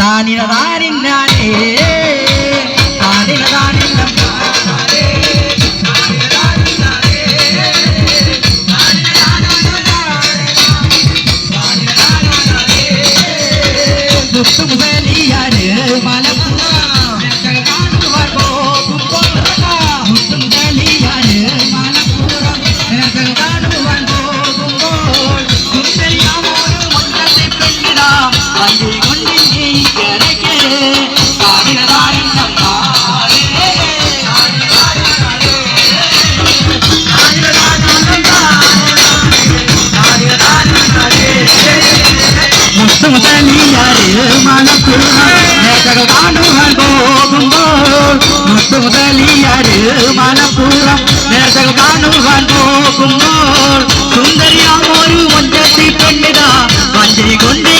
താനിനാനേ താനിനാനിന്നം മുത്തുമുതലിയാര് മലപ്പുറം കാണുവാൻ പോകുമ്പോൾ മുത്തുമുതലിയാര് മലപ്പുറം കാണുവാൻ പോകുമ്പോൾ സുന്ദരിയാമോട് മുന്നത്തെ പെണ്ണിടാ വണ്ടി കൊണ്ടിന്റെ കിടക്ക് കാടിനതാരിന്നം മുത്തുമുതലിയാര് മലപ്പുറം നേട്ടകൾ കാണുവാൻ പോകുമ്പോൾ മുത്തുമുതലിയാര് മലപ്പുറം നേട്ടകൾ കാണുവാൻ പോകുമ്പോൾ സുന്ദരിയാമൊരു മുറ്റത്തി പെണ്ണിതാ വണ്ടി കൊണ്ട്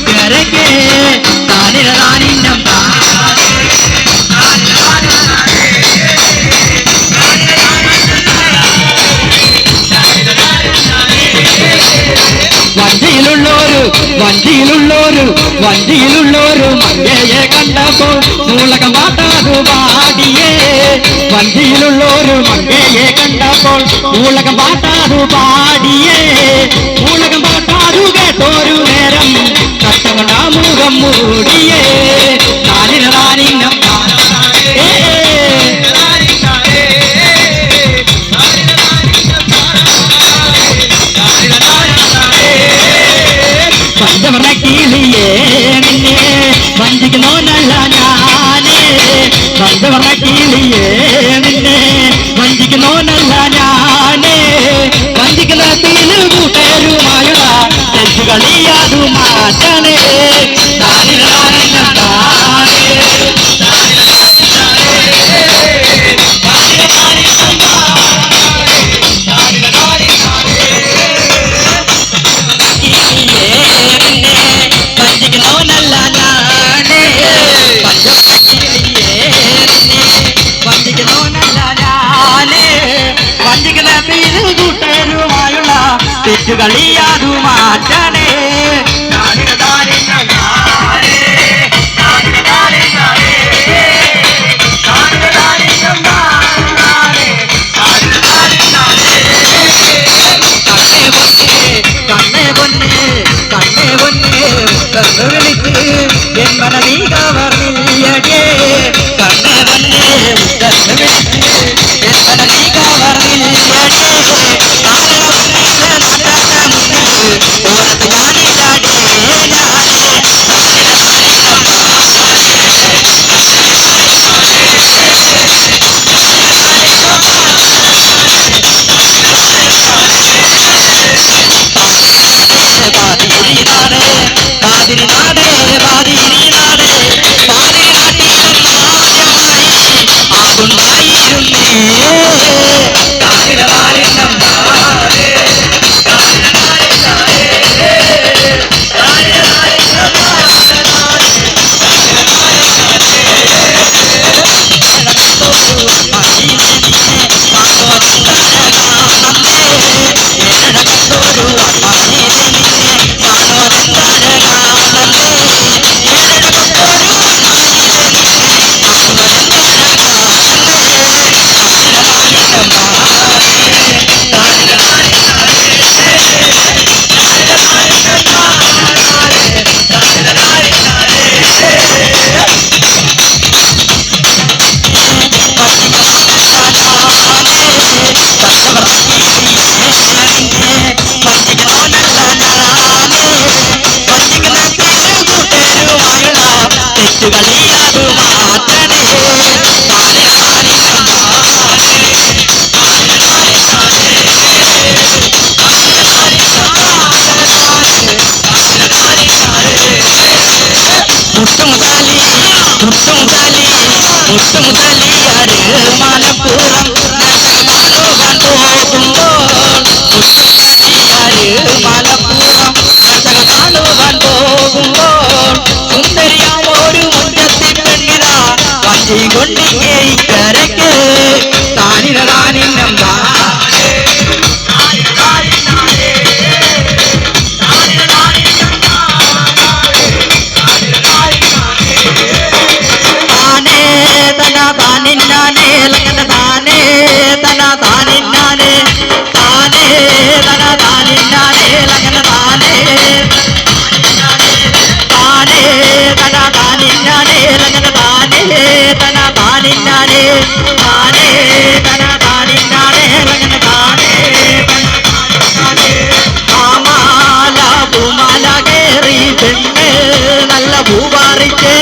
കരക്ക് താനിനാനിന്നം വഞ്ചിയിലുള്ളൊരു മങ്കയെ കണ്ടപ്പോൾ മൂലകം പാട്ടാതു പാടിയേ വഞ്ചിയിലുള്ളൊരു മങ്കയെ കണ്ടപ്പോൾ മൂലകം പാട്ടാതു പാടിയേ മൂലകം പാട്ടാതു കേട്ടൊരു നേരം കഷ്ടകൊണ്ടാ മുഖം മൂടിയേ താനിനാനിന്നം പഞ്ചവർണ്ണക്കിളിയേ നിന്നെ വഞ്ചിക്കുന്നോനല്ല ഞാനേ പഞ്ചവർണ്ണക്കിളിയേ നിന്നെ വഞ്ചിക്കുന്നോനല്ല ഞാനേ വഞ്ചിക്കുന്ന തീന് കൂട്ടരുമായുള്ള തെറ്റുകളിയാതു മാറ്റണേ കൂട്ടരുമായുള്ള തെറ്റുകളിയാതു മാറ്റണേ കണ്ണേ പൊന്നെ കണ്ണു വിളിച്ച് എൻ മനനീ കവർന്നിയടേ കണ്ണേ പൊന്നെ കണ്ണു വിളിച്ച് എൻ മനനീ കവർന്നിയടേ മുത്തുമുതലിയാര് മലപ്പുറം കാണുവാൻ പോകുമ്പോൾ മുത്തുമുതലിയാര് മലപ്പുറം കാണുവാൻ പോകുമ്പോൾ സുന്ദരിയാമൊരു മുറ്റത്തി പെണ്ണിതാ വഞ്ചി കൊണ്ട് കരക്ക് താനിനാനിന്നം താനേ തന താനിന്നാനേ ലങ്ങന താനേ തന താനിന്നാനേ താനേ തന താനിന്നാനേ ലങ്ങന താനേ മാമാല പൂമാല കേറി പെണ്ണ് നല്ല പൂവാറിച്ച്